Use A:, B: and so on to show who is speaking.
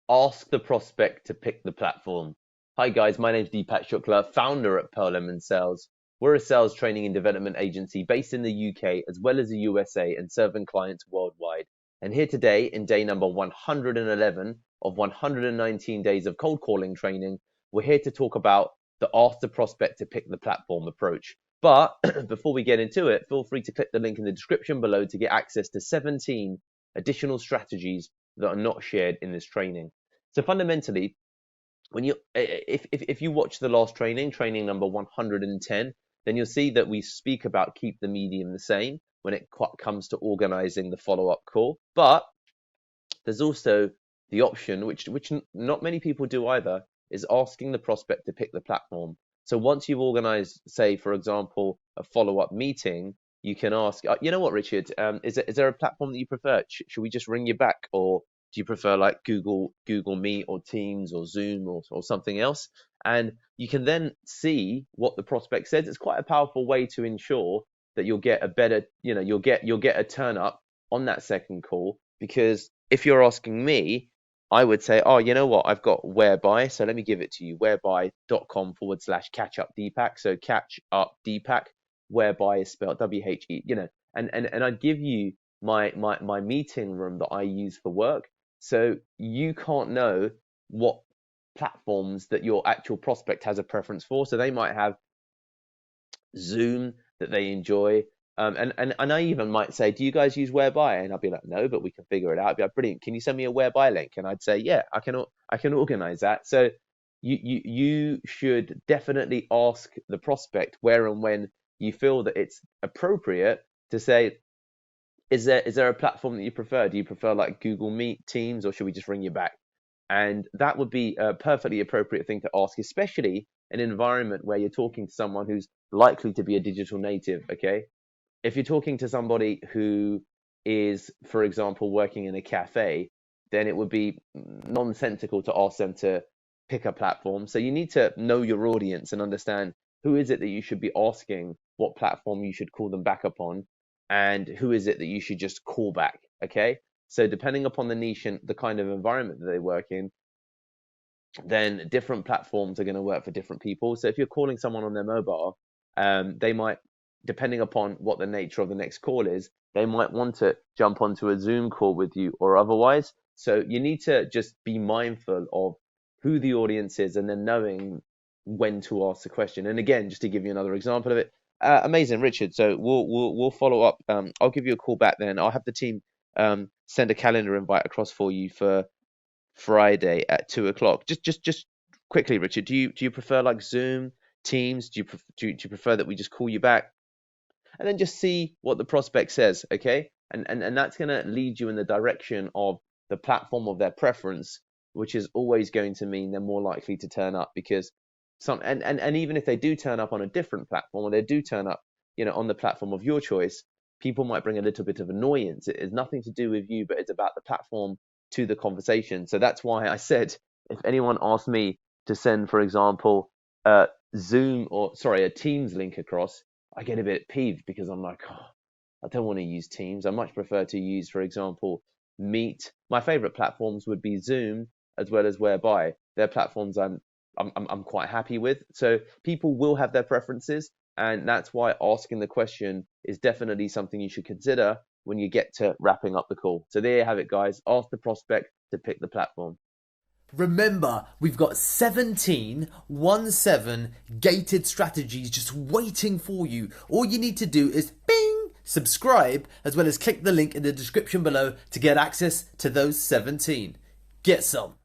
A: Ask the prospect to pick the platform. Hi guys, my name is Deepak Shukla, founder at Pearl+Lemon+Sales. We're a sales training and development agency based in the UK as well as the USA and serving clients worldwide. And here today in day number 111 of 119 days of cold calling training, we're here to talk about the ask the prospect to pick the platform approach. But before we get into it, feel free to click the link in the description below to get access to 17 additional strategies that are not shared in this training. So fundamentally, when you if you watch the last training number 110, then you'll see that we speak about keep the medium the same when it comes to organizing the follow-up call. But there's also the option, which not many people do either, is asking the prospect to pick the platform. So once you've organized, say, for example, a follow-up meeting, you can ask, you know what, Richard, is there a platform that you prefer? Should we just ring you back? Or do you prefer like Google Meet or Teams or Zoom or something else? And you can then see what the prospect says. It's quite a powerful way to ensure that you'll get a better, you'll get a turn up on that second call. Because if you're asking me, I would say, oh, you know what, I've got Whereby, so let me give it to you, whereby.com/catch up Deepak. So catch up Deepak, Whereby is spelled W-H-E, and I'd give you my meeting room that I use for work. So you can't know what platforms that your actual prospect has a preference for. So they might have Zoom that they enjoy. And I even might say, do you guys use Whereby? And I'll be like, no, but we can figure it out. I'd be like, brilliant. Can you send me a Whereby link? And I'd say, yeah, I can organize that. So you should definitely ask the prospect where and when you feel that it's appropriate to say, is there a platform that you prefer? Do you prefer like Google Meet, Teams, or should we just ring you back? And that would be a perfectly appropriate thing to ask, especially in an environment where you're talking to someone who's likely to be a digital native, okay? If you're talking to somebody who is, for example, working in a cafe, then it would be nonsensical to ask them to pick a platform. So you need to know your audience and understand who is it that you should be asking what platform you should call them back upon, and who is it that you should just call back, okay? So depending upon the niche and the kind of environment that they work in, then different platforms are going to work for different people. So if you're calling someone on their mobile, they might, depending upon what the nature of the next call is, they might want to jump onto a Zoom call with you or otherwise. So you need to just be mindful of who the audience is and then knowing when to ask the question. And again, just to give you another example of it, amazing, Richard. So we'll follow up. I'll give you a call back then. I'll have the team send a calendar invite across for you for Friday at 2 o'clock. Just quickly, Richard, do you prefer like Zoom, Teams? Do you prefer that we just call you back? And then just see what the prospect says, okay? And that's going to lead you in the direction of the platform of their preference, which is always going to mean they're more likely to turn up. Because and even if they do turn up on a different platform, or they do turn up, on the platform of your choice, people might bring a little bit of annoyance. It has nothing to do with you, but it's about the platform to the conversation. So that's why I said, if anyone asked me to send, for example, Zoom a Teams link across, I get a bit peeved because I'm like, oh, I don't want to use Teams. I much prefer to use, for example, Meet. My favorite platforms would be Zoom as well as Whereby. They're platforms I'm quite happy with. So people will have their preferences, and that's why asking the question is definitely something you should consider when you get to wrapping up the call. So there you have it, guys. Ask the prospect to pick the platform.
B: Remember, we've got 17 gated strategies just waiting for you. All you need to do is bing, subscribe, as well as click the link in the description below to get access to those 17. Get some.